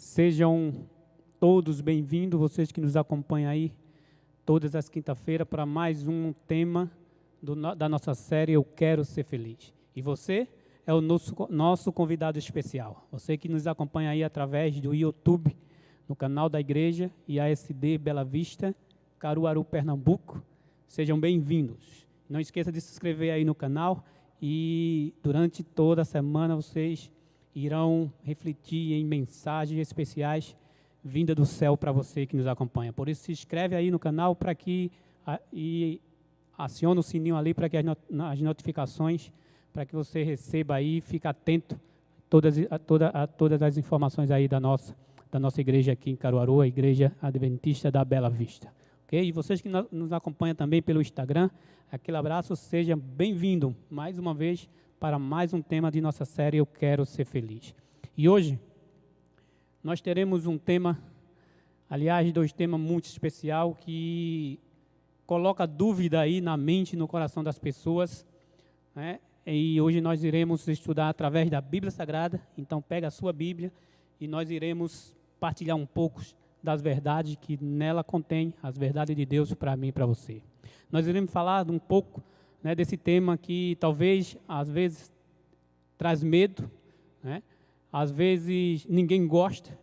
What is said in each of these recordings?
Sejam todos bem-vindos, vocês que nos acompanham aí todas as quinta-feiras para mais um tema da nossa série Eu Quero Ser Feliz. E você é o nosso convidado especial. Você que nos acompanha aí através do YouTube, no canal da igreja IASD Bela Vista, Caruaru, Pernambuco. Sejam bem-vindos. Não esqueça de se inscrever aí no canal e durante toda a semana vocês irão refletir em mensagens especiais vinda do céu para você que nos acompanha. Por isso, se inscreve aí no canal e aciona o sininho ali para que as notificações, para que você receba aí e fique atento a todas as informações aí da nossa igreja aqui em Caruaru, a Igreja Adventista da Bela Vista. Okay? E vocês que nos acompanham também pelo Instagram, aquele abraço, seja bem-vindo mais uma vez para mais um tema de nossa série Eu Quero Ser Feliz. E hoje nós teremos um tema, aliás, dois temas muito especial que coloca dúvida aí na mente e no coração das pessoas, né? E hoje nós iremos estudar através da Bíblia Sagrada. Então pega a sua Bíblia e nós iremos partilhar um pouco das verdades que nela contém, as verdades de Deus para mim e para você. Nós iremos falar um pouco, né, desse tema que talvez, às vezes, traz medo, né? Às vezes ninguém gosta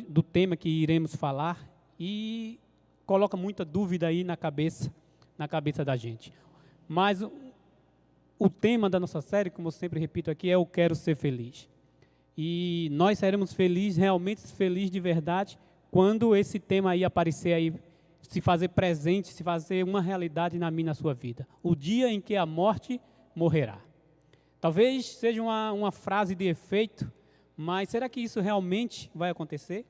do tema que iremos falar e coloca muita dúvida aí na cabeça da gente. Mas o tema da nossa série, como eu sempre repito aqui, é Eu Quero Ser Feliz. E nós seremos felizes, realmente felizes de verdade, quando esse tema aí aparecer aí, se fazer presente, se fazer uma realidade na minha e na sua vida. O dia em que a morte morrerá. Talvez seja uma frase de efeito, mas será que isso realmente vai acontecer?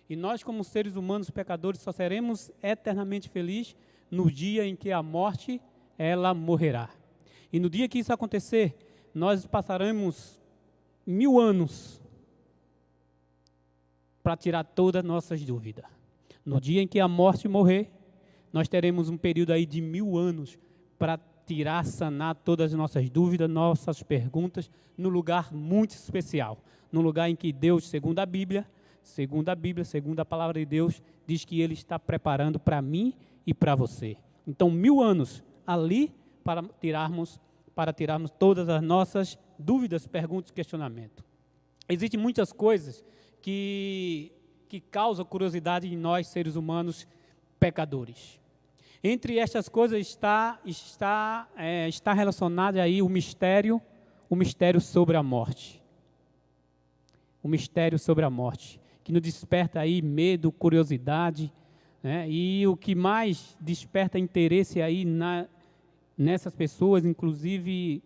E nós, como seres humanos pecadores, só seremos eternamente felizes no dia em que a morte, ela morrerá. E no dia que isso acontecer, nós passaremos 1000 anos para tirar todas as nossas dúvidas. No dia em que a morte morrer, nós teremos um período aí de 1000 anos para tirar, sanar todas as nossas dúvidas, nossas perguntas, num lugar muito especial. Num lugar em que Deus, segundo a Bíblia, segundo a palavra de Deus, diz que Ele está preparando para mim e para você. Então, 1000 anos ali para tirarmos todas as nossas dúvidas, perguntas e questionamentos. Existem muitas coisas que causam curiosidade em nós, seres humanos pecadores. Entre estas coisas está relacionado aí o mistério sobre a morte. O mistério sobre a morte, que nos desperta aí medo, curiosidade, né? E o que mais desperta interesse aí nessas pessoas, inclusive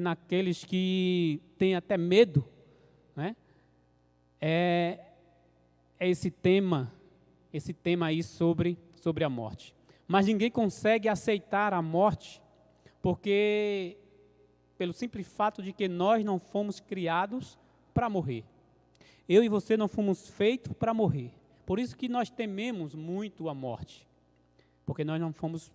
naqueles que têm até medo, né? É esse tema aí sobre a morte. Mas ninguém consegue aceitar a morte, porque pelo simples fato de que nós não fomos criados para morrer. Eu e você não fomos feitos para morrer. Por isso que nós tememos muito a morte, porque nós não fomos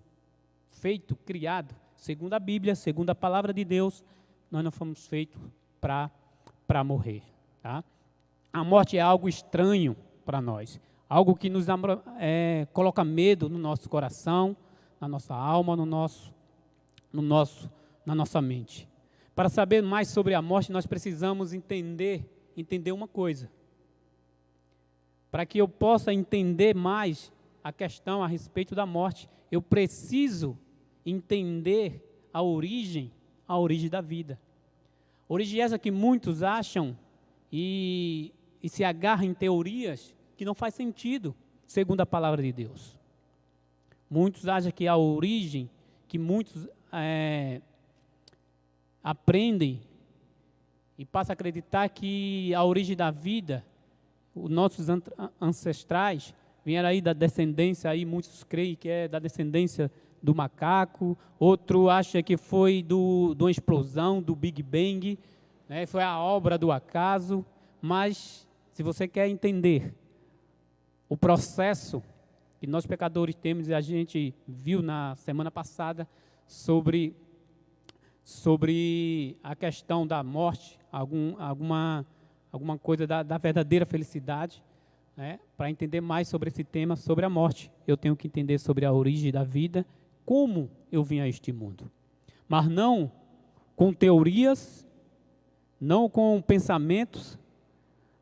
feitos, criados, segundo a Bíblia, segundo a palavra de Deus, nós não fomos feitos para morrer, tá? A morte é algo estranho para nós, algo que nos coloca medo no nosso coração, na nossa alma, na nossa mente. Para saber mais sobre a morte, nós precisamos entender uma coisa. Para que eu possa entender mais a questão a respeito da morte, eu preciso entender a origem da vida. Origem essa que muitos acham e se agarram em teorias que não faz sentido, segundo a palavra de Deus. Muitos acham que a origem, que muitos aprendem e passam a acreditar que a origem da vida, os nossos ancestrais, vieram aí da descendência, aí muitos creem que é da descendência do macaco, outro acha que foi de uma explosão, do Big Bang, né, foi a obra do acaso, mas se você quer entender o processo que nós pecadores temos, e a gente viu na semana passada sobre a questão da morte, alguma coisa da verdadeira felicidade, né? Para entender mais sobre esse tema, sobre a morte, eu tenho que entender sobre a origem da vida, como eu vim a este mundo. Mas não com teorias, não com pensamentos,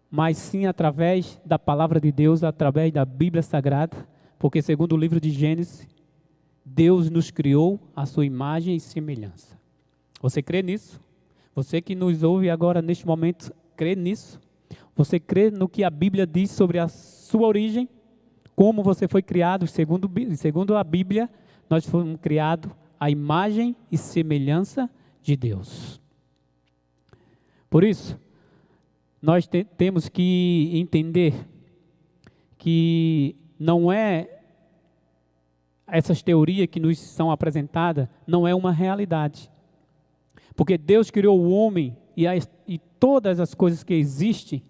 mas sim através da palavra de Deus, através da Bíblia Sagrada, porque segundo o livro de Gênesis, Deus nos criou à sua imagem e semelhança. Você crê nisso? Você que nos ouve agora neste momento, crê nisso? Você crê no que a Bíblia diz sobre a sua origem? Como você foi criado? Segundo a Bíblia, nós fomos criados à imagem e semelhança de Deus. Por isso, nós temos que entender que não é essas teorias que nos são apresentadas, não é uma realidade. Porque Deus criou o homem e todas as coisas que existem,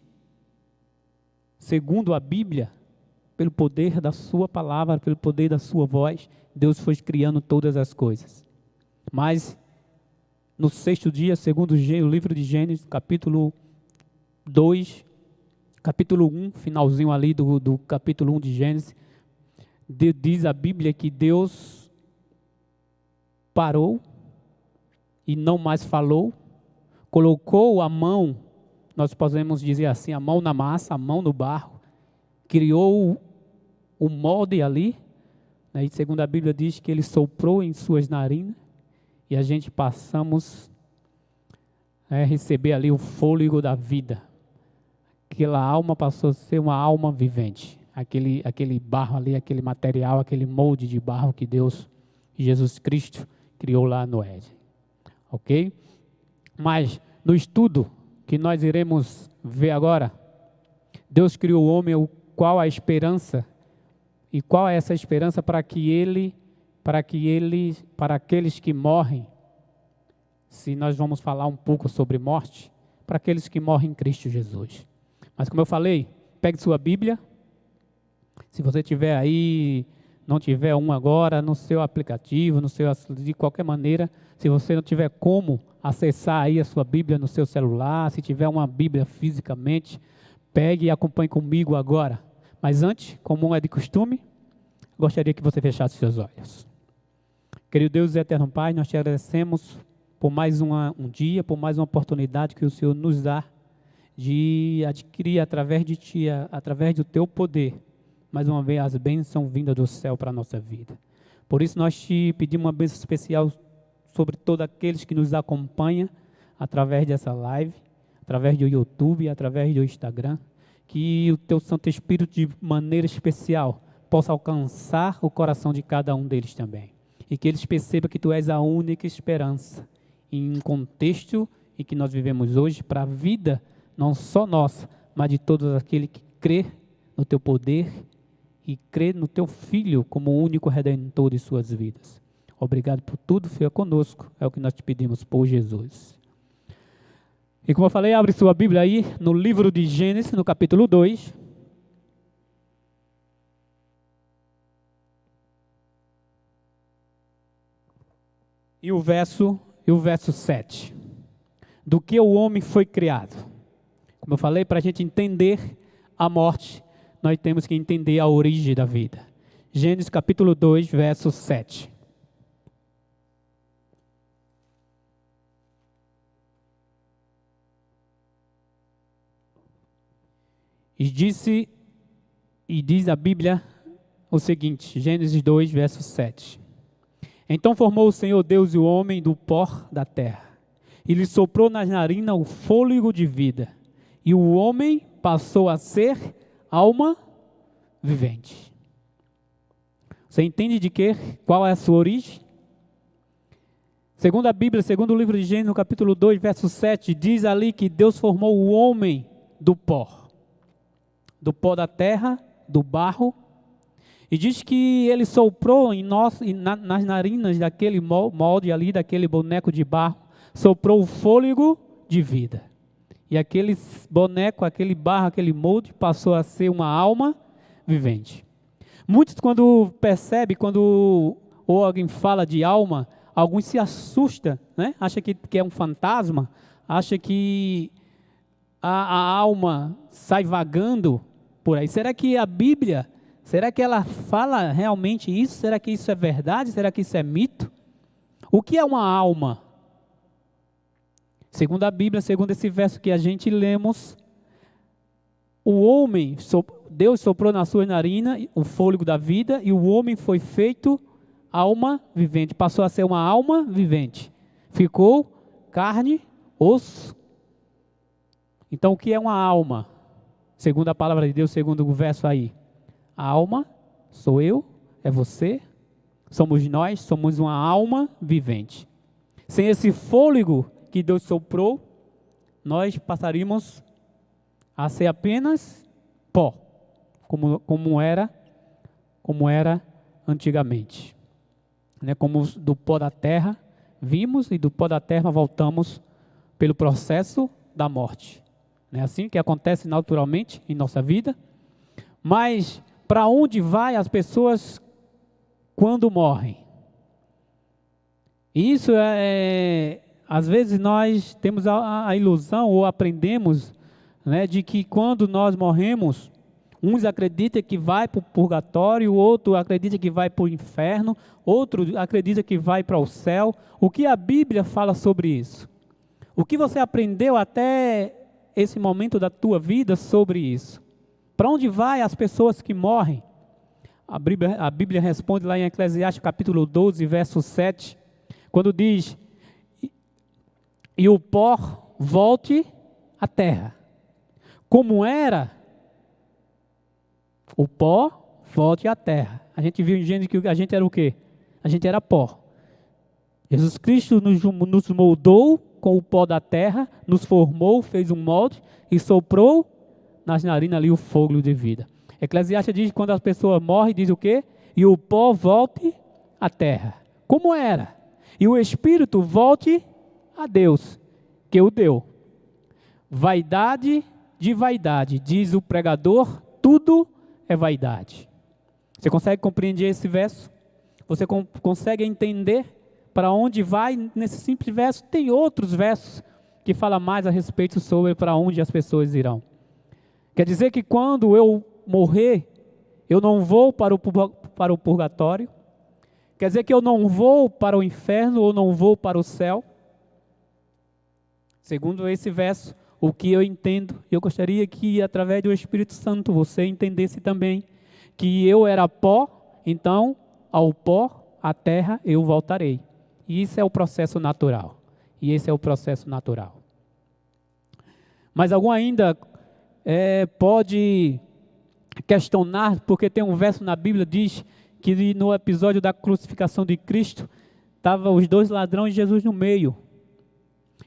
segundo a Bíblia, pelo poder da sua palavra, pelo poder da sua voz, Deus foi criando todas as coisas. Mas, no sexto dia, segundo o livro de Gênesis, capítulo 2, capítulo 1, finalzinho ali do capítulo 1 de Gênesis, diz a Bíblia que Deus parou e não mais falou, colocou a mão, nós podemos dizer assim, a mão na massa, a mão no barro, criou o molde ali, né? E segundo a Bíblia diz que ele soprou em suas narinas e a gente passamos a receber ali o fôlego da vida. Aquela alma passou a ser uma alma vivente. Aquele barro ali, aquele material, aquele molde de barro que Deus, Jesus Cristo, criou lá no Éden. Ok? Mas no estudo que nós iremos ver agora, Deus criou o homem, qual a esperança e qual é essa esperança para aqueles que morrem. Se nós vamos falar um pouco sobre morte, para aqueles que morrem em Cristo Jesus. Mas como eu falei, pegue sua Bíblia. Se você tiver aí, não tiver um agora, no seu aplicativo, de qualquer maneira, se você não tiver como acessar aí a sua Bíblia no seu celular, se tiver uma Bíblia fisicamente, pegue e acompanhe comigo agora. Mas antes, como é de costume, gostaria que você fechasse seus olhos. Querido Deus e eterno Pai, nós te agradecemos por mais um dia, por mais uma oportunidade que o Senhor nos dá de adquirir através de Ti, através do Teu poder, mais uma vez as bênçãos vindas do céu para a nossa vida. Por isso nós te pedimos uma bênção especial sobre todos aqueles que nos acompanham através dessa live, através do YouTube, através do Instagram, que o Teu Santo Espírito de maneira especial possa alcançar o coração de cada um deles também. E que eles percebam que Tu és a única esperança em um contexto em que nós vivemos hoje para a vida, não só nossa, mas de todos aqueles que crê no Teu poder e crê no Teu Filho como o único Redentor de suas vidas. Obrigado por tudo, fica conosco, é o que nós te pedimos por Jesus. E como eu falei, abre sua Bíblia aí no livro de Gênesis, no capítulo 2. E o verso 7. Do que o homem foi criado. Como eu falei, para a gente entender a morte, nós temos que entender a origem da vida. Gênesis capítulo 2, verso 7. E diz a Bíblia o seguinte, Gênesis 2, verso 7. Então formou o Senhor Deus o homem do pó da terra, e lhe soprou nas narinas o fôlego de vida, e o homem passou a ser alma vivente. Você entende qual é a sua origem? Segundo a Bíblia, segundo o livro de Gênesis, no capítulo 2, verso 7, diz ali que Deus formou o homem do pó da terra, do barro, e diz que ele soprou nas narinas daquele molde ali, daquele boneco de barro, soprou o fôlego de vida. E aquele boneco, aquele barro, aquele molde, passou a ser uma alma vivente. Muitos, quando percebem, ou alguém fala de alma, alguns se assustam, né? Acha que é um fantasma, acha que a alma sai vagando por aí? Será que a Bíblia, será que ela fala realmente isso? Será que isso é verdade? Será que isso é mito? O que é uma alma? Segundo a Bíblia, segundo esse verso que a gente lemos, o homem, Deus soprou na sua narina o fôlego da vida e o homem foi feito alma vivente, passou a ser uma alma vivente. Ficou carne, osso. Então o que é uma alma? Segundo a palavra de Deus, segundo o verso aí. A alma sou eu, é você, somos nós, somos uma alma vivente. Sem esse fôlego que Deus soprou, nós passaríamos a ser apenas pó, como era antigamente. Né? Como do pó da terra vimos e do pó da terra voltamos pelo processo da morte. Não é assim que acontece naturalmente em nossa vida? Mas para onde vai as pessoas quando morrem? Isso às vezes nós temos a ilusão ou aprendemos, né, de que quando nós morremos, uns acreditam que vai para o purgatório, outro acredita que vai para o inferno, outro acredita que vai para o céu. O que a Bíblia fala sobre isso? O que você aprendeu até esse momento da tua vida sobre isso? Para onde vai as pessoas que morrem? A Bíblia responde lá em Eclesiastes capítulo 12, verso 7, quando diz: e o pó volte à terra, como era, o pó volte à terra. A gente viu em Gênesis que a gente era o quê? A gente era pó. Jesus Cristo nos moldou com o pó da terra, nos formou, fez um molde e soprou nas narinas ali o fogo de vida. Eclesiastes diz que quando as pessoas morrem, diz o quê? E o pó volte à terra, como era. E o espírito volte a Deus, que o deu. Vaidade de vaidade, diz o pregador, tudo é vaidade. Você consegue compreender esse verso? Você consegue entender para onde vai nesse simples verso? Tem outros versos que falam mais a respeito sobre para onde as pessoas irão. Quer dizer que quando eu morrer, eu não vou para o purgatório? Quer dizer que eu não vou para o inferno ou não vou para o céu? Segundo esse verso, o que eu entendo, eu gostaria que através do Espírito Santo você entendesse também que eu era pó, então ao pó, à terra, eu voltarei. E isso é o processo natural. E esse é o processo natural. Mas algum ainda pode questionar, porque tem um verso na Bíblia que diz que no episódio da crucificação de Cristo, estavam os dois ladrões de Jesus no meio.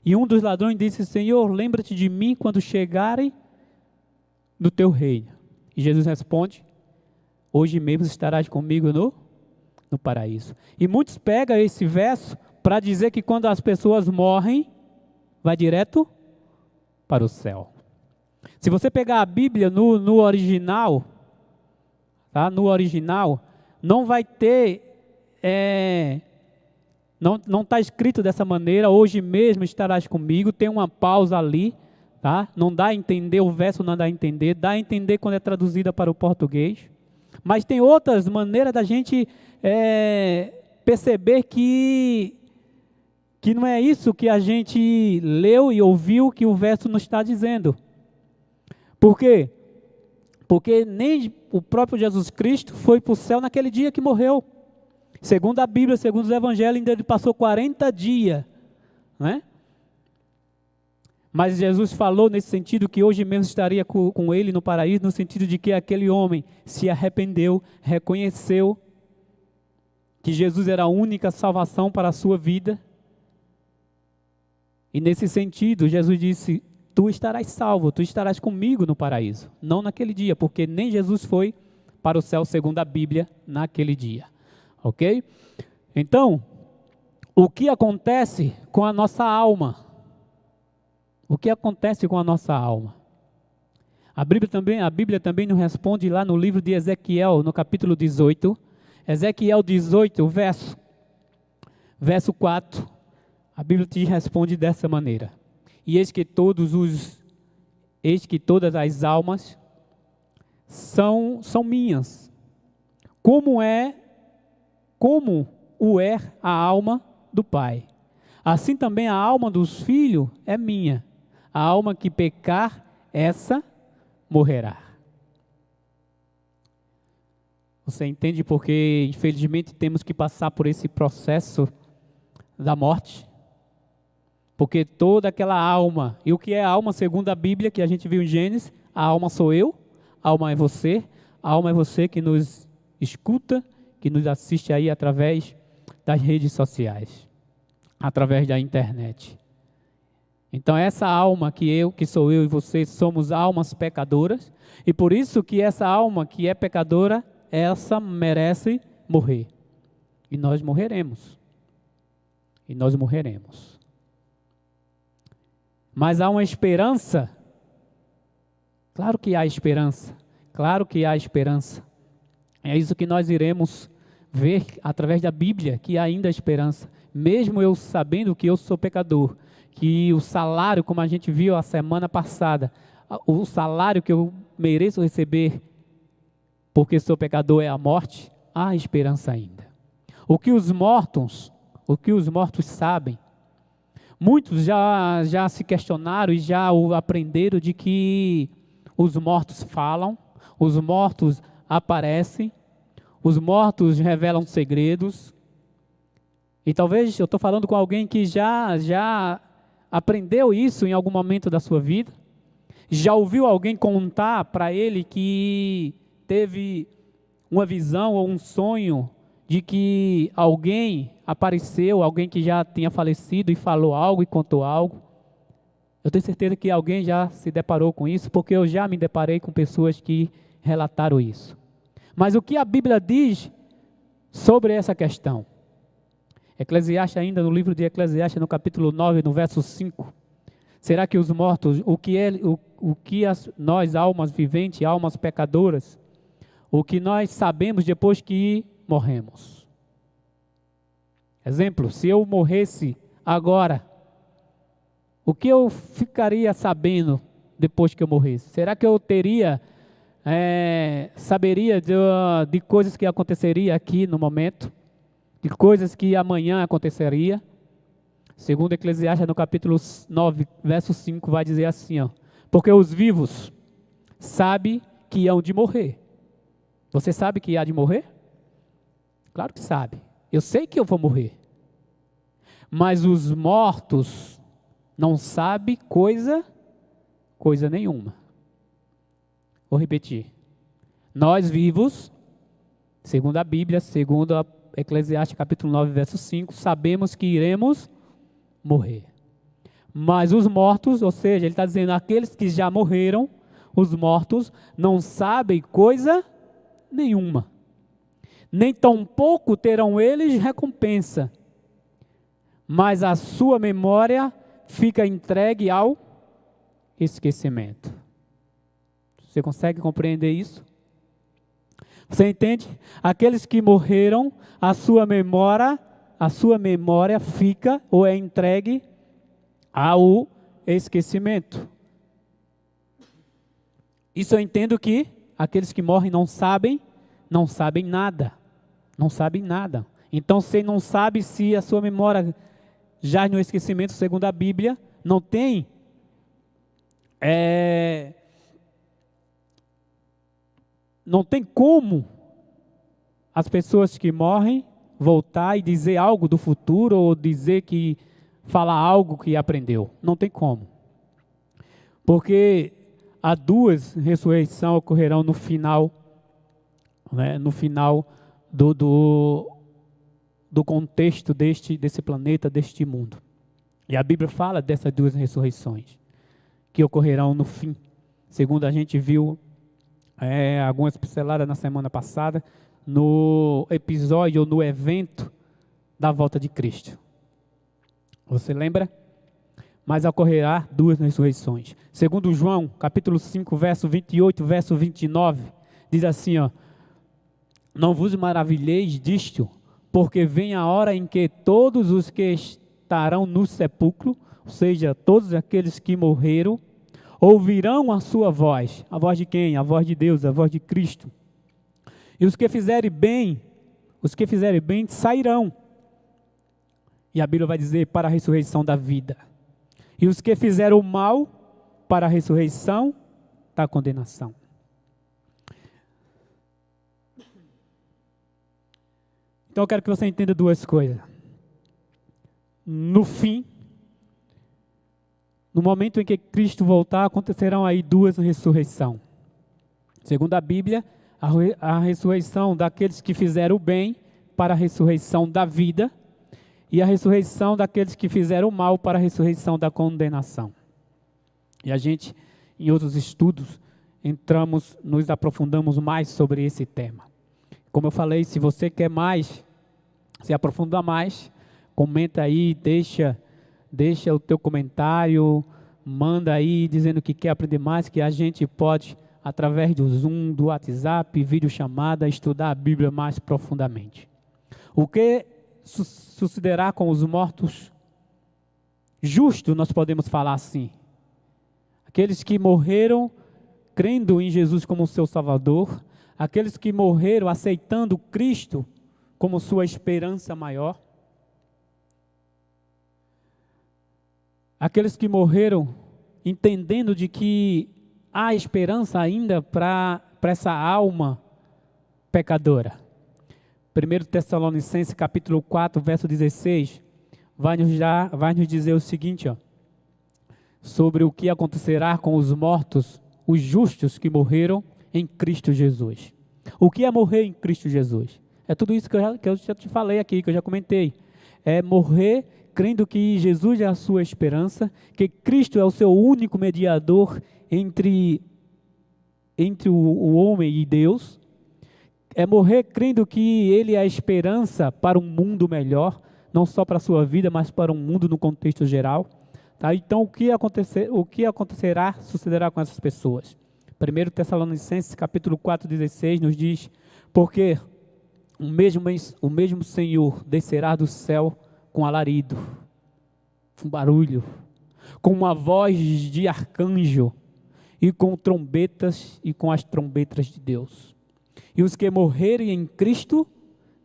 E um dos ladrões disse: Senhor, lembra-te de mim quando chegarem no teu reino. E Jesus responde: hoje mesmo estarás comigo no paraíso. E muitos pegam esse verso para dizer que quando as pessoas morrem, vai direto para o céu. Se você pegar a Bíblia no original, tá? No original, não vai ter, não está escrito dessa maneira, hoje mesmo estarás comigo, tem uma pausa ali, tá? Não dá a entender, o verso não dá a entender quando é traduzida para o português. Mas tem outras maneiras da gente perceber que não é isso que a gente leu e ouviu que o verso nos está dizendo. Por quê? Porque nem o próprio Jesus Cristo foi para o céu naquele dia que morreu. Segundo a Bíblia, segundo os evangelhos, ainda ele passou 40 dias, né? Mas Jesus falou nesse sentido que hoje mesmo estaria com ele no paraíso, no sentido de que aquele homem se arrependeu, reconheceu que Jesus era a única salvação para a sua vida. E nesse sentido, Jesus disse: tu estarás salvo, tu estarás comigo no paraíso. Não naquele dia, porque nem Jesus foi para o céu, segundo a Bíblia, naquele dia. Ok? Então, o que acontece com a nossa alma? O que acontece com a nossa alma? A Bíblia também nos responde lá no livro de Ezequiel, no capítulo 18. Ezequiel 18, verso 4. A Bíblia te responde dessa maneira: e eis que todos os eis que todas as almas são minhas, como o é a alma do Pai. Assim também a alma dos filhos é minha. A alma que pecar, essa morrerá. Você entende porque, infelizmente, temos que passar por esse processo da morte? Porque toda aquela alma, e o que é a alma segundo a Bíblia, que a gente viu em Gênesis, a alma sou eu, a alma é você, a alma é você que nos escuta, que nos assiste aí através das redes sociais, através da internet. Então essa alma que sou eu e você, somos almas pecadoras, e por isso que essa alma que é pecadora, essa merece morrer. E nós morreremos. E nós morreremos. Mas há uma esperança. Claro que há esperança. Claro que há esperança. É isso que nós iremos ver através da Bíblia, que há ainda esperança. Mesmo eu sabendo que eu sou pecador, que o salário, como a gente viu a semana passada, o salário que eu mereço receber porque sou pecador é a morte, há esperança ainda. O que os mortos sabem, muitos já se questionaram e já aprenderam de que os mortos falam, os mortos aparecem, os mortos revelam segredos. E talvez eu estou falando com alguém que já aprendeu isso em algum momento da sua vida, já ouviu alguém contar para ele que teve uma visão ou um sonho de que alguém apareceu, alguém que já tinha falecido e falou algo e contou algo. Eu tenho certeza que alguém já se deparou com isso, porque eu já me deparei com pessoas que relataram isso. Mas o que a Bíblia diz sobre essa questão? Eclesiastes, ainda no livro de Eclesiastes, no capítulo 9, no verso 5. Será que os mortos, nós, almas viventes, almas pecadoras, o que nós sabemos depois que morremos? Exemplo, se eu morresse agora, o que eu ficaria sabendo depois que eu morresse? Será que eu saberia de coisas que aconteceria aqui no momento? De coisas que amanhã aconteceria? Segundo Eclesiastes, no capítulo 9, verso 5, vai dizer assim, ó: porque os vivos sabem que hão de morrer. Você sabe que há de morrer? Claro que sabe. Eu sei que eu vou morrer. Mas os mortos não sabem coisa nenhuma. Vou repetir. Nós vivos, segundo a Bíblia, segundo a Eclesiastes capítulo 9, verso 5, sabemos que iremos morrer. Mas os mortos, ou seja, ele está dizendo, aqueles que já morreram, os mortos, não sabem coisa nenhuma. Nem tampouco terão eles recompensa. Mas a sua memória fica entregue ao esquecimento. Você consegue compreender isso? Você entende? Aqueles que morreram, a sua memória fica ou é entregue ao esquecimento. Isso eu entendo que aqueles que morrem não sabem nada. Não sabem nada. Então, você não sabe se a sua memória jaz no esquecimento, segundo a Bíblia, não tem como as pessoas que morrem voltar e dizer algo do futuro ou falar algo que aprendeu. Não tem como. Porque há duas ressurreições ocorrerão no final, né, no final do contexto desse planeta, deste mundo. E a Bíblia fala dessas duas ressurreições que ocorrerão no fim. Segundo a gente viu algumas pinceladas na semana passada, no episódio ou no evento da volta de Cristo. Você lembra? Mas ocorrerá duas ressurreições. Segundo João, capítulo 5, verso 28, verso 29, diz assim, ó: não vos maravilheis disto, porque vem a hora em que todos os que estarão no sepulcro, ou seja, todos aqueles que morreram, ouvirão a sua voz. A voz de quem? A voz de Deus, a voz de Cristo. E os que fizerem bem sairão. E a Bíblia vai dizer para a ressurreição da vida. E os que fizeram o mal para a ressurreição da condenação. Então eu quero que você entenda duas coisas. No fim, no momento em que Cristo voltar, acontecerão aí duas ressurreições. Segundo a Bíblia, a ressurreição daqueles que fizeram o bem para a ressurreição da vida e a ressurreição daqueles que fizeram o mal para a ressurreição da condenação. E a gente, em outros estudos, nos aprofundamos mais sobre esse tema. Como eu falei, se você quer mais, se aprofundar mais, comenta aí, deixa o teu comentário, manda aí dizendo que quer aprender mais, que a gente pode, através do Zoom, do WhatsApp, videochamada, estudar a Bíblia mais profundamente. O que sucederá com os mortos justos, nós podemos falar assim. Aqueles que morreram crendo em Jesus como seu Salvador, aqueles que morreram aceitando Cristo como sua esperança maior, aqueles que morreram entendendo de que há esperança ainda para essa alma pecadora. 1 Tessalonicenses capítulo 4, verso 16, vai nos dizer o seguinte, sobre o que acontecerá com os mortos, os justos que morreram em Cristo Jesus. O que é morrer em Cristo Jesus? É tudo isso que eu já te falei aqui, que eu já comentei. É morrer crendo que Jesus é a sua esperança, que Cristo é o seu único mediador entre o homem e Deus. É morrer crendo que Ele é a esperança para um mundo melhor, não só para a sua vida, mas para um mundo no contexto geral. Tá? Então, o que sucederá com essas pessoas? 1 Tessalonicenses capítulo 4, 16 nos diz, porque o mesmo Senhor descerá do céu com alarido, com barulho, com uma voz de arcanjo e com trombetas e com as trombetas de Deus. E os que morrerem em Cristo,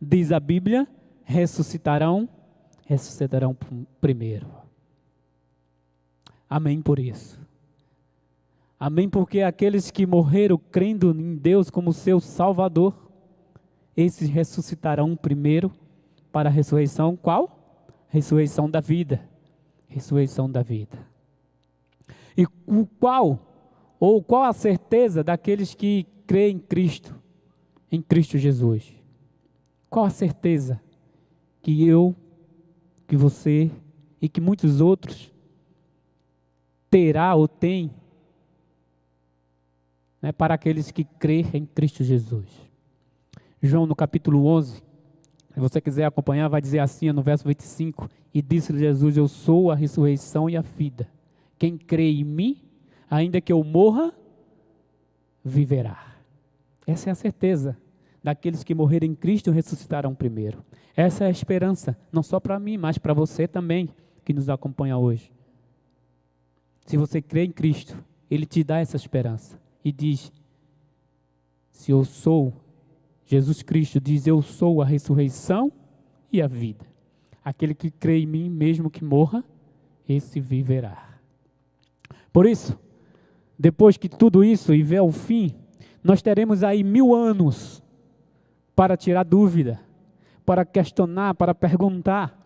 diz a Bíblia, ressuscitarão primeiro. Amém por isso. Amém porque aqueles que morreram crendo em Deus como seu Salvador, esses ressuscitarão primeiro para a ressurreição, qual? Ressurreição da vida. Ressurreição da vida. E qual a certeza daqueles que creem em Cristo Jesus? Qual a certeza que eu, que você e que muitos outros terá ou tem, né, para aqueles que creem em Cristo Jesus? João no capítulo 11, se você quiser acompanhar, vai dizer assim no verso 25, e disse-lhe Jesus, eu sou a ressurreição e a vida. Quem crê em mim, ainda que eu morra, viverá. Essa é a certeza daqueles que morrerem em Cristo ressuscitarão primeiro. Essa é a esperança, não só para mim, mas para você também, que nos acompanha hoje. Se você crê em Cristo, Ele te dá essa esperança e diz, se eu sou, Jesus Cristo diz, eu sou a ressurreição e a vida. Aquele que crê em mim, mesmo que morra, esse viverá. Por isso, depois que tudo isso e vier ao fim, nós teremos aí 1000 anos para tirar dúvida, para questionar, para perguntar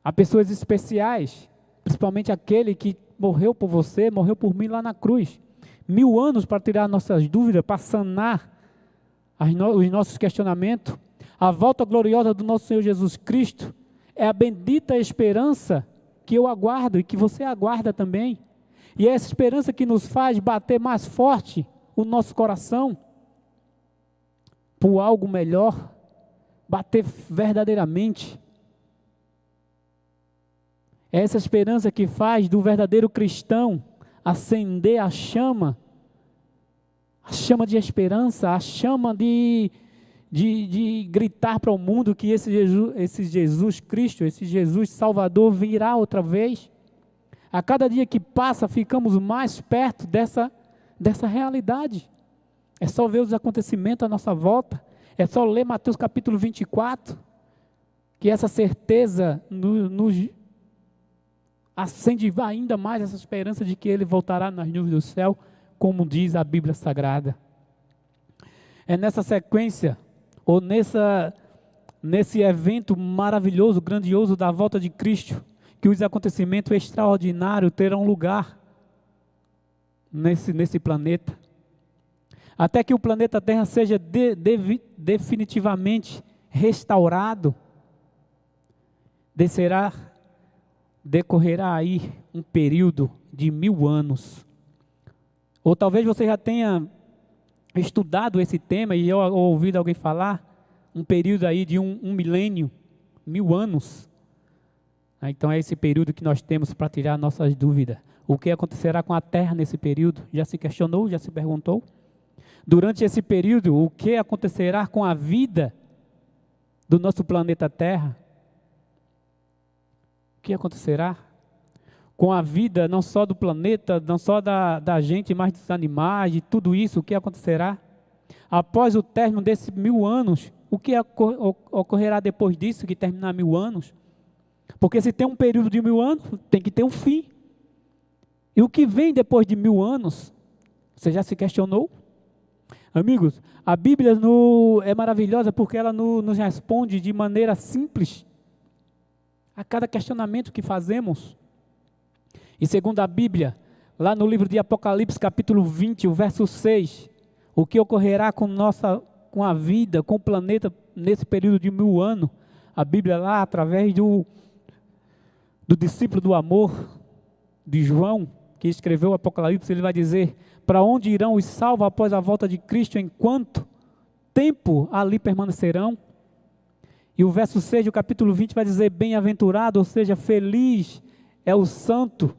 a pessoas especiais, principalmente aquele que morreu por você, morreu por mim lá na cruz. 1000 anos para tirar nossas dúvidas, para sanar os nossos questionamentos. A volta gloriosa do nosso Senhor Jesus Cristo é a bendita esperança que eu aguardo e que você aguarda também. E é essa esperança que nos faz bater mais forte o nosso coração por algo melhor, bater verdadeiramente. É essa esperança que faz do verdadeiro cristão acender a chama de esperança, a chama de gritar para o mundo que esse Jesus Cristo, esse Jesus Salvador virá outra vez. A cada dia que passa, ficamos mais perto dessa realidade. É só ver os acontecimentos à nossa volta. É só ler Mateus capítulo 24, que essa certeza nos acende ainda mais essa esperança de que Ele voltará nas nuvens do céu, como diz a Bíblia Sagrada. É nessa sequência, ou nesse evento maravilhoso, grandioso da volta de Cristo, que os acontecimentos extraordinários terão lugar nesse planeta. Até que o planeta Terra seja definitivamente restaurado, decorrerá aí um período de 1000 anos. Ou talvez você já tenha estudado esse tema e ou ouvido alguém falar, um período aí de um milênio, 1000 anos. Então é esse período que nós temos para tirar nossas dúvidas. O que acontecerá com a Terra nesse período? Já se questionou? Já se perguntou? Durante esse período, o que acontecerá com a vida do nosso planeta Terra? O que acontecerá com a vida não só do planeta, não só da gente, mas dos animais, de tudo isso? O que acontecerá? Após o término desses 1000 anos, o que ocorrerá depois disso, que terminar 1000 anos? Porque se tem um período de 1000 anos, tem que ter um fim. E o que vem depois de 1000 anos? Você já se questionou? Amigos, a Bíblia é maravilhosa porque ela nos responde de maneira simples a cada questionamento que fazemos. E segundo a Bíblia, lá no livro de Apocalipse, capítulo 20, o verso 6, o que ocorrerá com a vida, com o planeta, nesse período de 1000 anos, a Bíblia lá, através do discípulo do amor, de João, que escreveu o Apocalipse, ele vai dizer: para onde irão os salvos após a volta de Cristo, enquanto tempo ali permanecerão? E o verso 6 do capítulo 20 vai dizer: bem-aventurado, ou seja, feliz é o santo,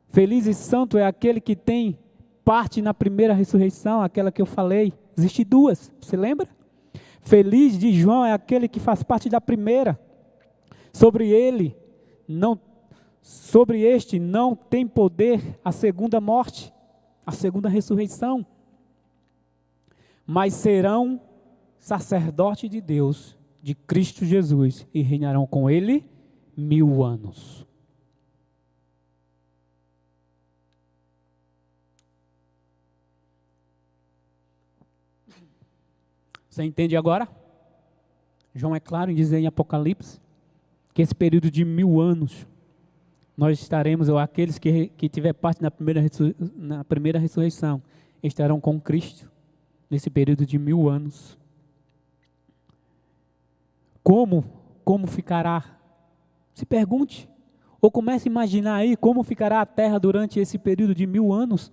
feliz e santo é aquele que tem parte na primeira ressurreição, aquela que eu falei. Existem duas, você lembra? Feliz de João é aquele que faz parte da primeira. Sobre este não tem poder a segunda morte, a segunda ressurreição, mas serão sacerdotes de Deus, de Cristo Jesus, e reinarão com Ele 1000 anos. Você entende agora? João é claro em dizer em Apocalipse que esse período de 1000 anos, nós estaremos, ou aqueles que tiver parte na primeira ressurreição, estarão com Cristo, nesse período de 1000 anos. Como ficará? Se pergunte, ou comece a imaginar aí como ficará a terra durante esse período de 1000 anos,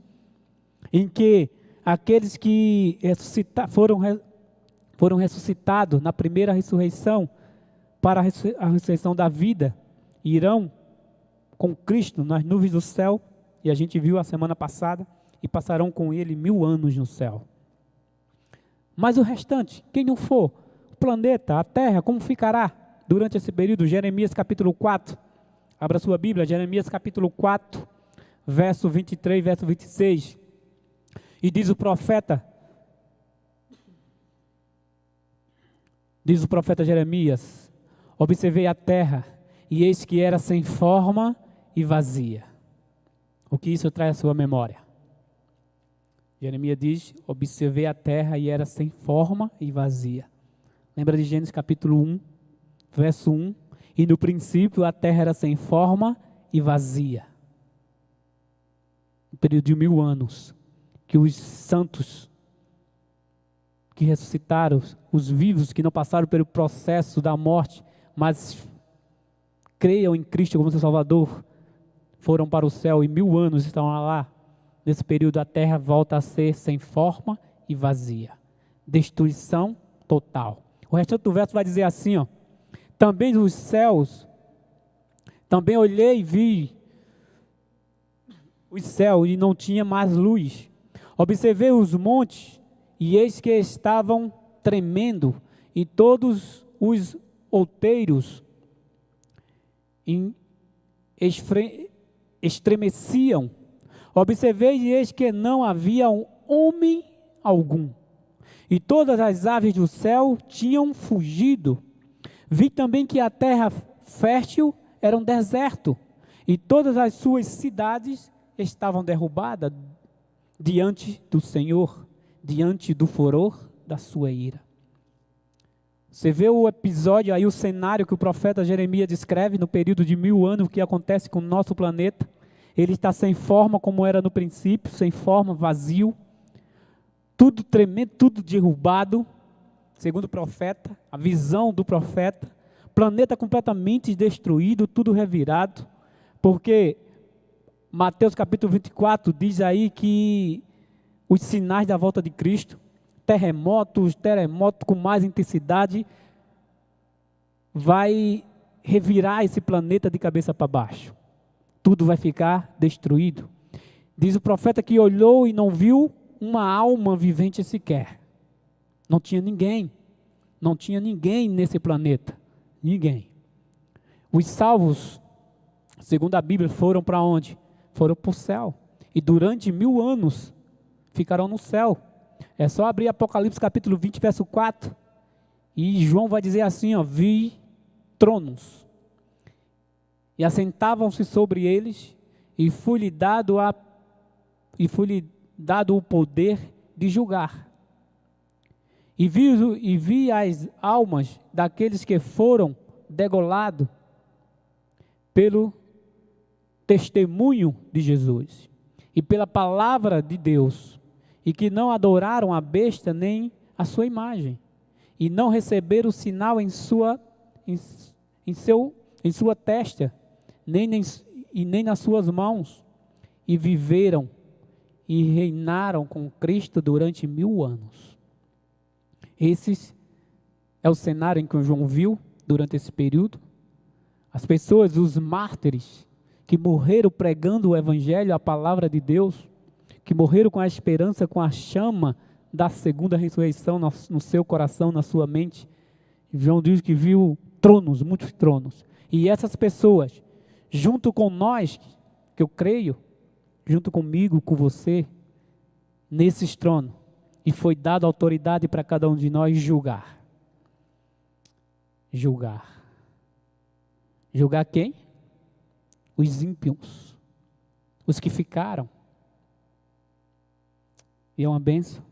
em que aqueles que foram ressuscitados na primeira ressurreição, para a ressurreição da vida, irão com Cristo nas nuvens do céu, e a gente viu a semana passada, e passarão com Ele 1000 anos no céu. Mas o restante, quem não for, o planeta, a terra, como ficará durante esse período? Jeremias capítulo 4, abra sua Bíblia, Jeremias capítulo 4, verso 23, verso 26, e diz o profeta Jeremias: observei a terra, e eis que era sem forma e vazia. O que isso traz à sua memória? Jeremias diz: observei a terra e era sem forma e vazia. Lembra de Gênesis capítulo 1, verso 1? E no princípio a terra era sem forma e vazia. Um período de 1000 anos, que os santos que ressuscitaram, os vivos que não passaram pelo processo da morte, mas creiam em Cristo como seu Salvador, foram para o céu e 1000 anos estão lá. Nesse período a terra volta a ser sem forma e vazia. Destruição total. O restante do verso vai dizer assim, ó: também os céus, também olhei e vi os céus e não tinha mais luz. Observei os montes e eis que estavam tremendo, e todos os outeiros estremeciam. Observei e eis que não havia homem algum, e todas as aves do céu tinham fugido. Vi também que a terra fértil era um deserto, e todas as suas cidades estavam derrubadas diante do Senhor, diante do furor da sua ira. Você vê o episódio aí, o cenário que o profeta Jeremias descreve no período de 1000 anos, o que acontece com o nosso planeta. Ele está sem forma como era no princípio, sem forma, vazio, tudo tremendo, tudo derrubado, segundo o profeta, a visão do profeta, planeta completamente destruído, tudo revirado, porque Mateus capítulo 24 diz aí que os sinais da volta de Cristo, terremotos com mais intensidade, vai revirar esse planeta de cabeça para baixo. Tudo vai ficar destruído. Diz o profeta que olhou e não viu uma alma vivente sequer. Não tinha ninguém. Não tinha ninguém nesse planeta. Ninguém. Os salvos, segundo a Bíblia, foram para onde? Foram para o céu. E durante 1000 anos ficarão no céu. É só abrir Apocalipse capítulo 20, verso 4. E João vai dizer assim, ó, vi tronos. E assentavam-se sobre eles, e foi-lhe dado o poder de julgar. E vi as almas daqueles que foram degolados pelo testemunho de Jesus e pela palavra de Deus, e que não adoraram a besta nem a sua imagem, e não receberam o sinal em sua testa, nem nas suas mãos, e viveram e reinaram com Cristo durante 1000 anos. Esse é o cenário em que o João viu durante esse período. As pessoas, os mártires, que morreram pregando o Evangelho, a palavra de Deus, que morreram com a esperança, com a chama da segunda ressurreição no seu coração, na sua mente. João diz que viu tronos, muitos tronos. E essas pessoas, junto com nós, que eu creio, junto comigo, com você, nesses tronos, e foi dada autoridade para cada um de nós julgar. Julgar. Julgar quem? Os ímpios, os que ficaram. E é uma bênção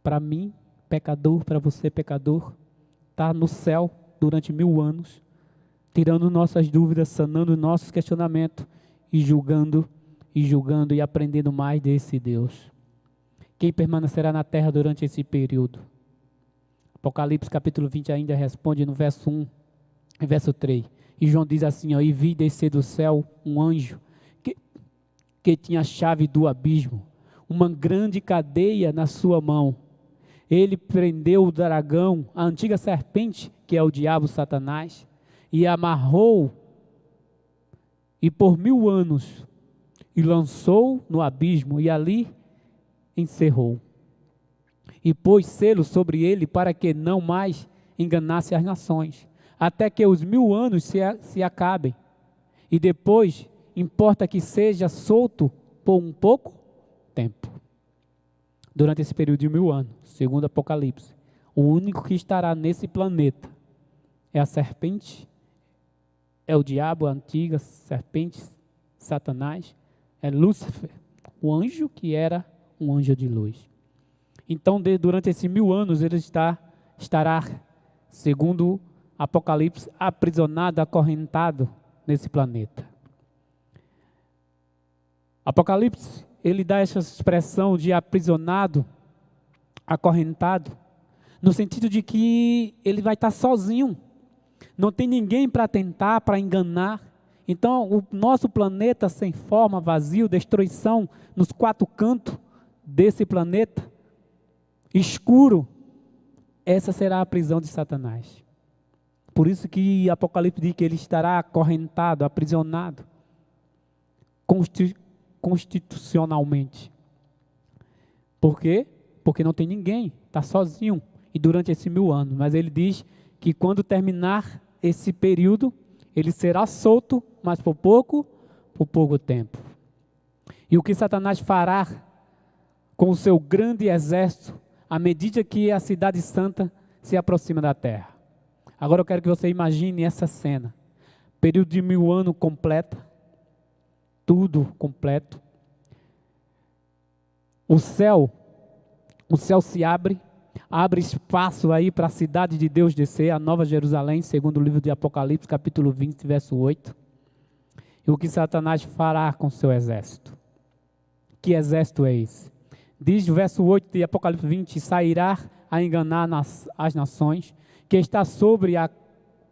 para mim, pecador, para você, pecador, estar no céu durante 1000 anos, tirando nossas dúvidas, sanando nossos questionamentos e julgando e aprendendo mais desse Deus. Quem permanecerá na terra durante esse período? Apocalipse capítulo 20 ainda responde no verso 1 e verso 3. E João diz assim, ó, e vi descer do céu um anjo que tinha a chave do abismo, uma grande cadeia na sua mão. Ele prendeu o dragão, a antiga serpente, que é o diabo Satanás, e amarrou, e por 1000 anos, e lançou no abismo, e ali encerrou. E pôs selo sobre ele para que não mais enganasse as nações, até que os 1000 anos se acabem. E depois, importa que seja solto por um pouco tempo. Durante esse período de 1000 anos, segundo Apocalipse, o único que estará nesse planeta é a serpente, é o diabo, a antiga serpente, Satanás, é Lúcifer, o anjo que era um anjo de luz. Então, durante esses 1000 anos, ele estará, segundo Apocalipse, aprisionado, acorrentado nesse planeta. Apocalipse, ele dá essa expressão de aprisionado, acorrentado, no sentido de que ele vai estar sozinho, não tem ninguém para tentar, para enganar. Então, o nosso planeta sem forma, vazio, destruição nos 4 cantos desse planeta, escuro, essa será a prisão de Satanás. Por isso que Apocalipse diz que ele estará acorrentado, aprisionado, constitucionalmente. Por quê? Porque não tem ninguém, está sozinho, e durante esses 1000 anos. Mas ele diz que quando terminar esse período, ele será solto, mas por por pouco tempo. E o que Satanás fará com o seu grande exército à medida que a cidade santa se aproxima da terra? Agora eu quero que você imagine essa cena. Período de 1000 anos completa, tudo completo. O céu se abre espaço aí para a cidade de Deus descer, a Nova Jerusalém, segundo o livro de Apocalipse, capítulo 20, verso 8. E o que Satanás fará com seu exército? Que exército é esse? Diz o verso 8 de Apocalipse 20, sairá a enganar as nações, que está sobre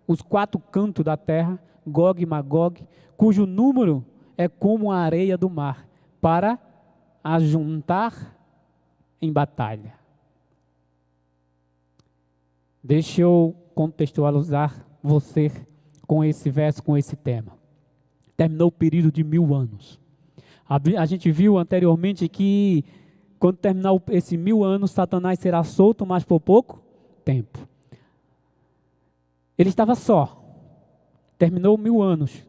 os 4 cantos da terra, Gog e Magog, cujo número é como a areia do mar, para ajuntar em batalha. Deixa eu contextualizar você com esse verso, com esse tema. Terminou o período de 1000 anos. A gente viu anteriormente que quando terminar esse 1000 anos, Satanás será solto, mas por pouco tempo. Ele estava só. Terminou 1000 anos.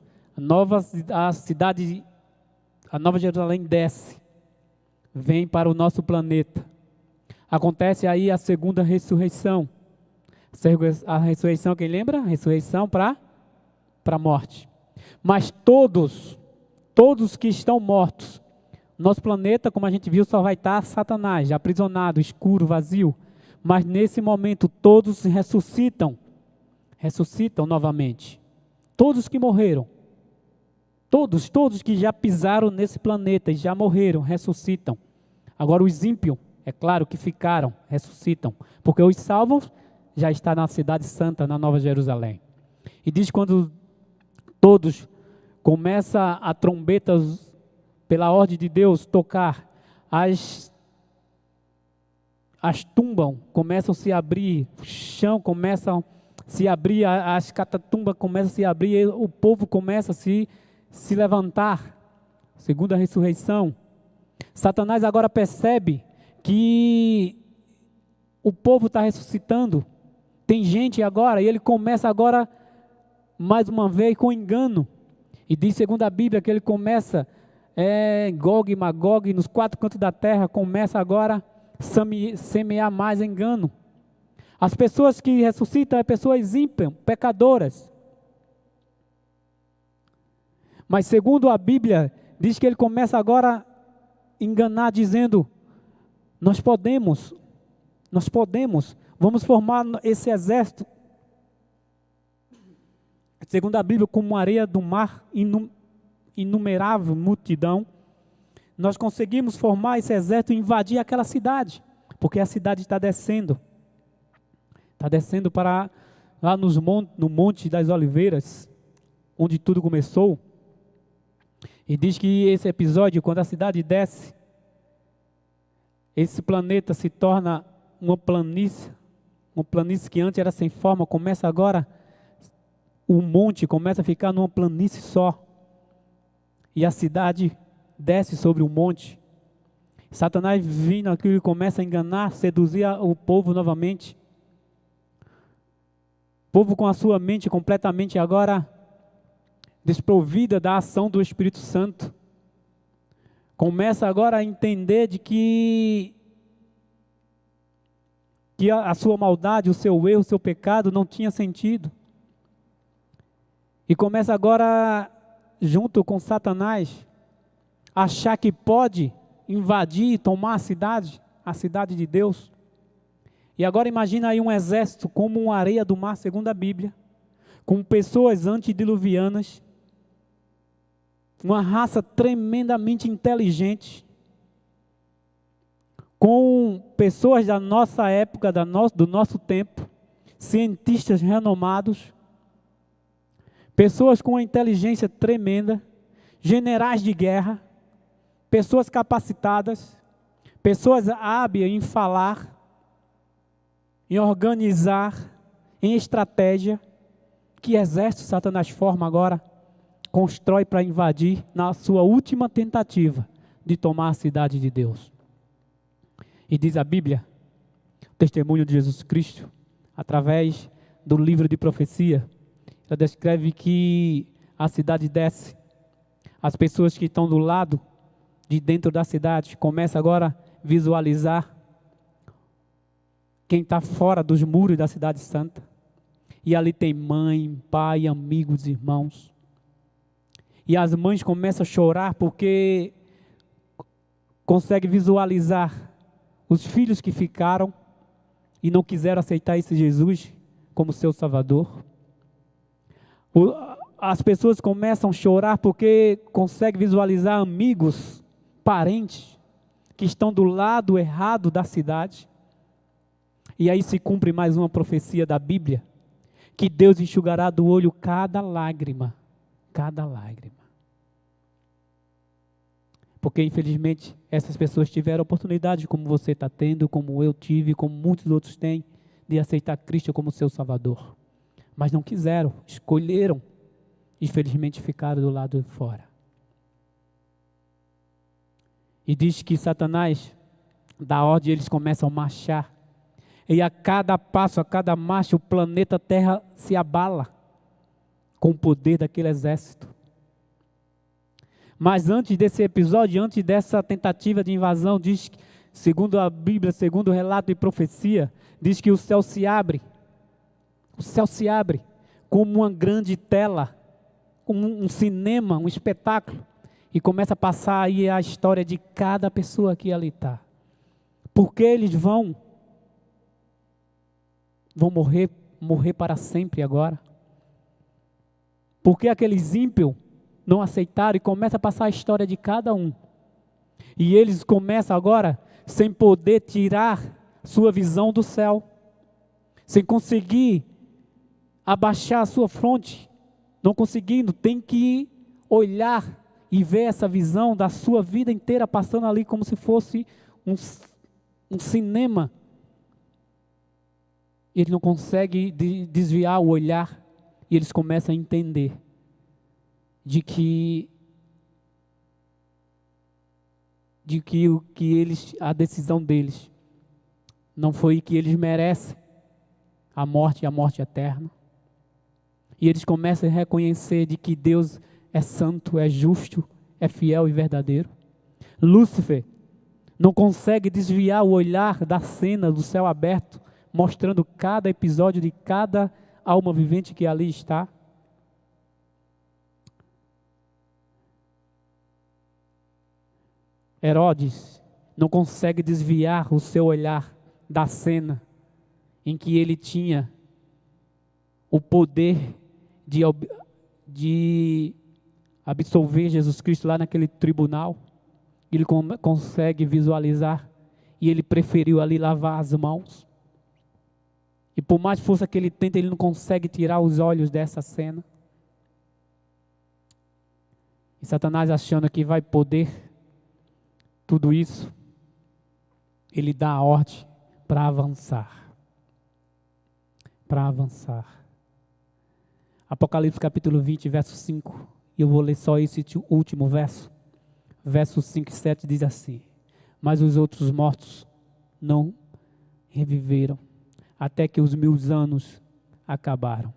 A cidade, a Nova Jerusalém desce. Vem para o nosso planeta. Acontece aí a segunda ressurreição. A ressurreição, quem lembra? A ressurreição para a morte. Mas todos que estão mortos, nosso planeta, como a gente viu, só vai estar Satanás, aprisionado, escuro, vazio. Mas nesse momento todos ressuscitam novamente. Todos que morreram, todos que já pisaram nesse planeta e já morreram, ressuscitam. Agora os ímpios, é claro que ficaram, ressuscitam, porque os salvos já estão na cidade santa, na Nova Jerusalém. E diz quando todos começam a trombetas, pela ordem de Deus, tocar, as tumbas começam a se abrir, o chão começa a se abrir, as catatumbas começam a se abrir, o povo começa a se levantar, segundo a ressurreição. Satanás agora percebe que o povo está ressuscitando, tem gente agora, e ele começa agora, mais uma vez, com engano. E diz, segundo a Bíblia, que ele começa, Gog e Magog, nos 4 cantos da terra, começa agora a semear mais engano. As pessoas que ressuscitam são pessoas ímpias, pecadoras. Mas segundo a Bíblia, diz que ele começa agora a enganar, dizendo, nós podemos, vamos formar esse exército, segundo a Bíblia, como areia do mar, inumerável multidão. Nós conseguimos formar esse exército e invadir aquela cidade, porque a cidade está descendo. Está descendo para lá no Monte das Oliveiras, onde tudo começou. E diz que esse episódio, quando a cidade desce, esse planeta se torna uma planície que antes era sem forma, começa agora, o monte começa a ficar numa planície só. E a cidade desce sobre o monte. Satanás vindo aqui começa a enganar, seduzir o povo novamente. O povo com a sua mente completamente agora desprovida da ação do Espírito Santo. Começa agora a entender de que a sua maldade, o seu erro, o seu pecado não tinha sentido. E começa agora, junto com Satanás, a achar que pode invadir e tomar a cidade de Deus. E agora imagina aí um exército como uma areia do mar, segundo a Bíblia, com pessoas antediluvianas, uma raça tremendamente inteligente, com pessoas da nossa época, do nosso tempo, cientistas renomados, pessoas com uma inteligência tremenda, generais de guerra, pessoas capacitadas, pessoas hábeis em falar, em organizar, em estratégia. Que exército Satanás forma agora? Constrói para invadir na sua última tentativa de tomar a cidade de Deus. E diz a Bíblia, o testemunho de Jesus Cristo, através do livro de profecia, ela descreve que a cidade desce. As pessoas que estão do lado de dentro da cidade começam agora a visualizar quem está fora dos muros da cidade santa. E ali tem mãe, pai, amigos, irmãos. E as mães começam a chorar porque conseguem visualizar os filhos que ficaram e não quiseram aceitar esse Jesus como seu Salvador. As pessoas começam a chorar porque conseguem visualizar amigos, parentes, que estão do lado errado da cidade. E aí se cumpre mais uma profecia da Bíblia, que Deus enxugará do olho cada lágrima. Cada lágrima. Porque infelizmente essas pessoas tiveram a oportunidade, como você está tendo, como eu tive, como muitos outros têm, de aceitar Cristo como seu Salvador. Mas não quiseram, escolheram, infelizmente ficaram do lado de fora. E diz que Satanás dá ordem, eles começam a marchar. E a cada passo, a cada marcha, o planeta Terra se abala com o poder daquele exército. Mas antes desse episódio, antes dessa tentativa de invasão, diz que, segundo a Bíblia, segundo o relato de profecia, diz que o céu se abre. O céu se abre como uma grande tela, um cinema, um espetáculo. E começa a passar aí a história de cada pessoa que ali está. Porque eles vão morrer para sempre agora. Porque aqueles ímpios não aceitaram e começa a passar a história de cada um. E eles começam agora, sem poder tirar sua visão do céu, sem conseguir abaixar a sua fronte, não conseguindo, tem que olhar e ver essa visão da sua vida inteira passando ali como se fosse um cinema. Ele não consegue desviar o olhar e eles começam a entender de que a decisão deles não foi que eles merecem a morte eterna. E eles começam a reconhecer de que Deus é santo, é justo, é fiel e verdadeiro. Lúcifer não consegue desviar o olhar da cena do céu aberto, mostrando cada episódio de cada alma vivente que ali está. Herodes não consegue desviar o seu olhar da cena em que ele tinha o poder de absolver Jesus Cristo lá naquele tribunal. Ele consegue visualizar e ele preferiu ali lavar as mãos. E por mais força que ele tenta, ele não consegue tirar os olhos dessa cena. E Satanás, achando que vai poder tudo isso, ele dá a ordem para avançar. Para avançar. Apocalipse capítulo 20, verso 5. E eu vou ler só esse último verso. Versos 5 e 7 diz assim: mas os outros mortos não reviveram, até que os 1000 anos acabaram.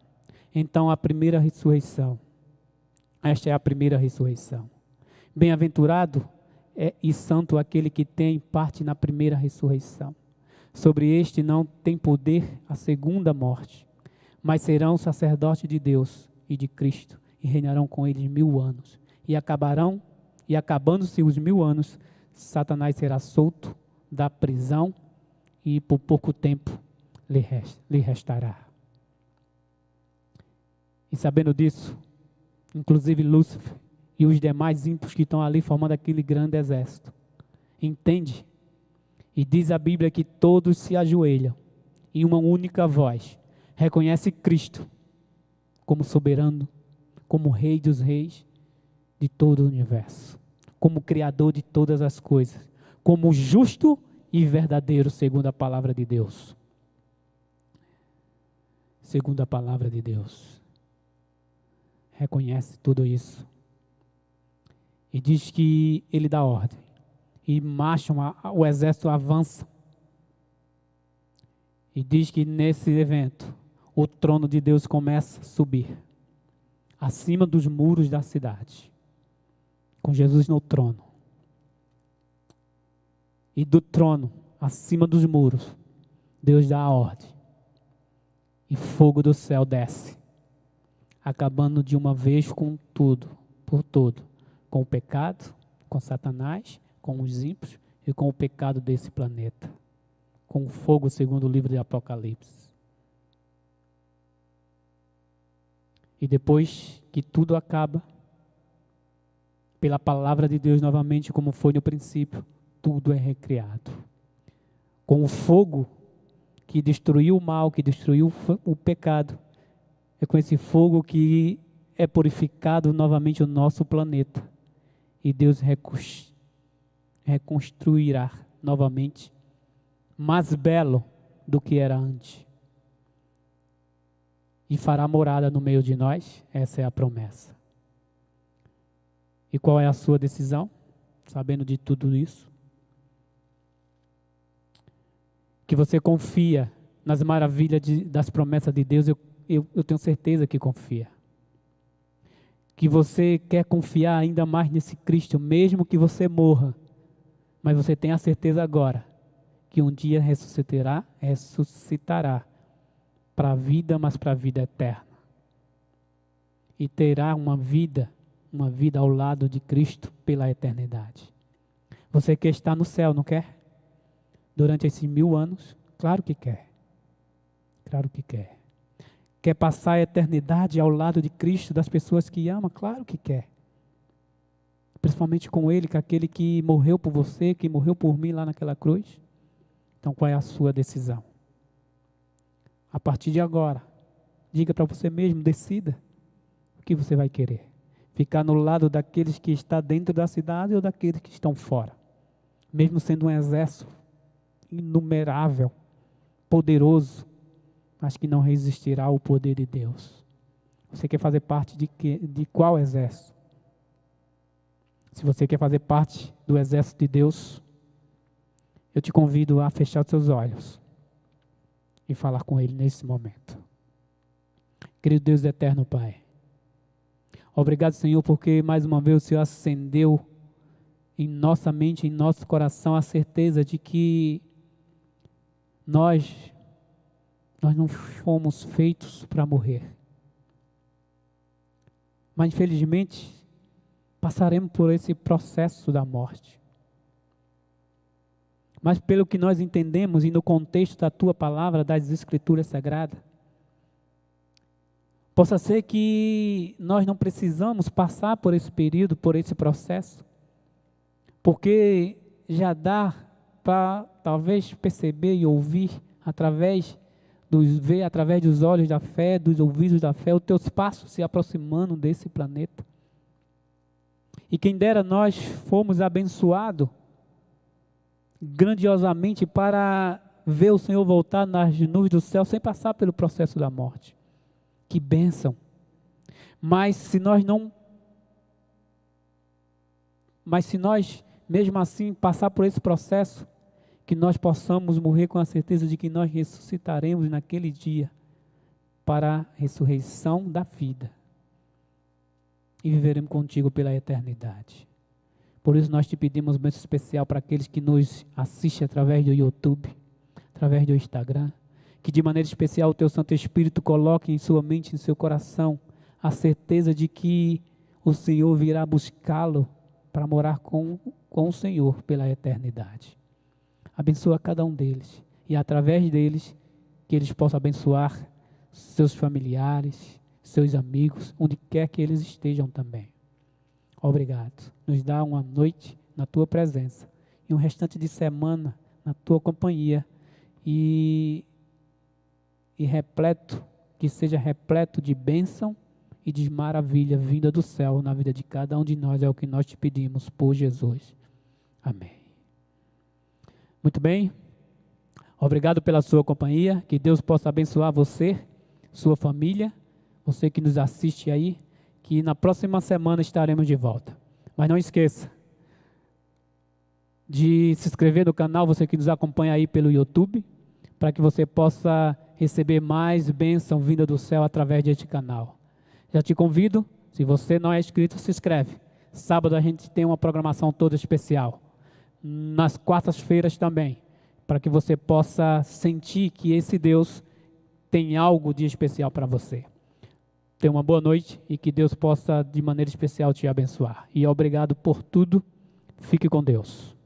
Então a primeira ressurreição. Esta é a primeira ressurreição. Bem-aventurado e santo aquele que tem parte na primeira ressurreição. Sobre este não tem poder a segunda morte, mas serão sacerdotes de Deus e de Cristo, e reinarão com eles 1000 anos. E acabando-se os 1000 anos, Satanás será solto da prisão e por pouco tempo lhe restará. E sabendo disso, inclusive Lúcifer e os demais ímpios que estão ali formando aquele grande exército, entende? E diz a Bíblia que todos se ajoelham em uma única voz, reconhece Cristo como soberano, como Rei dos reis de todo o universo, como Criador de todas as coisas, como justo e verdadeiro, segundo a palavra de Deus. Segundo a palavra de Deus. Reconhece tudo isso. E diz que ele dá ordem. E marcham, o exército avança. E diz que nesse evento, o trono de Deus começa a subir. Acima dos muros da cidade. com Jesus no trono. E do trono, acima dos muros, Deus dá a ordem. E fogo do céu desce, acabando de uma vez com tudo, por todo, com o pecado, com Satanás, com os ímpios e com o pecado desse planeta. Com o fogo, segundo o livro de Apocalipse. E depois que tudo acaba, pela palavra de Deus novamente, como foi no princípio, tudo é recriado. Com o fogo que destruiu o mal, que destruiu o pecado, é com esse fogo que é purificado novamente o nosso planeta. E Deus reconstruirá novamente, mais belo do que era antes. E fará morada no meio de nós, essa é a promessa. E qual é a sua decisão? Sabendo de tudo isso, que você confia nas maravilhas das promessas de Deus, eu tenho certeza que confia. Que você quer confiar ainda mais nesse Cristo, mesmo que você morra, mas você tem a certeza agora, que um dia ressuscitará para a vida, mas para a vida eterna. E terá uma vida ao lado de Cristo pela eternidade. Você quer estar no céu, não quer? Durante esses 1000 anos? Claro que quer. Claro que quer. Quer passar a eternidade ao lado de Cristo, das pessoas que ama? Claro que quer. Principalmente com Ele, com aquele que morreu por você, que morreu por mim lá naquela cruz. Então qual é a sua decisão? A partir de agora, diga para você mesmo, decida o que você vai querer. Ficar no lado daqueles que estão dentro da cidade ou daqueles que estão fora. Mesmo sendo um exército inumerável, poderoso, mas que não resistirá ao poder de Deus. Você quer fazer parte de qual exército? Se você quer fazer parte do exército de Deus, eu te convido a fechar os seus olhos e falar com Ele nesse momento. Querido Deus eterno Pai, obrigado, Senhor, porque mais uma vez o Senhor acendeu em nossa mente, em nosso coração, a certeza de que nós não fomos feitos para morrer. Mas infelizmente, passaremos por esse processo da morte. Mas pelo que nós entendemos e no contexto da Tua palavra, das Escrituras Sagradas, possa ser que nós não precisamos passar por esse período, por esse processo, porque já dá para talvez perceber e ouvir através dos olhos da fé, dos ouvidos da fé, os teus passos se aproximando desse planeta. E quem dera nós fomos abençoados grandiosamente para ver o Senhor voltar nas nuvens do céu sem passar pelo processo da morte. Que bênção! Mas se nós mesmo assim passar por esse processo, que nós possamos morrer com a certeza de que nós ressuscitaremos naquele dia para a ressurreição da vida e viveremos contigo pela eternidade. Por isso nós te pedimos um bênção especial para aqueles que nos assistem através do YouTube, através do Instagram, que de maneira especial o teu Santo Espírito coloque em sua mente, em seu coração, a certeza de que o Senhor virá buscá-lo para morar com o Senhor pela eternidade. Abençoa cada um deles e através deles que eles possam abençoar seus familiares, seus amigos, onde quer que eles estejam também. Obrigado. Nos dá uma noite na tua presença e um restante de semana na tua companhia e repleto, que seja repleto de bênção e de maravilha vinda do céu na vida de cada um de nós, é o que nós te pedimos por Jesus. Amém. Muito bem. Obrigado pela sua companhia, que Deus possa abençoar você, sua família, você que nos assiste aí, que na próxima semana estaremos de volta. Mas não esqueça de se inscrever no canal, você que nos acompanha aí pelo YouTube, para que você possa receber mais bênção vinda do céu através deste canal. Já te convido, se você não é inscrito, se inscreve. Sábado a gente tem uma programação toda especial. Nas quartas-feiras também, para que você possa sentir que esse Deus tem algo de especial para você. Tenha uma boa noite e que Deus possa, de maneira especial, te abençoar. E obrigado por tudo. Fique com Deus.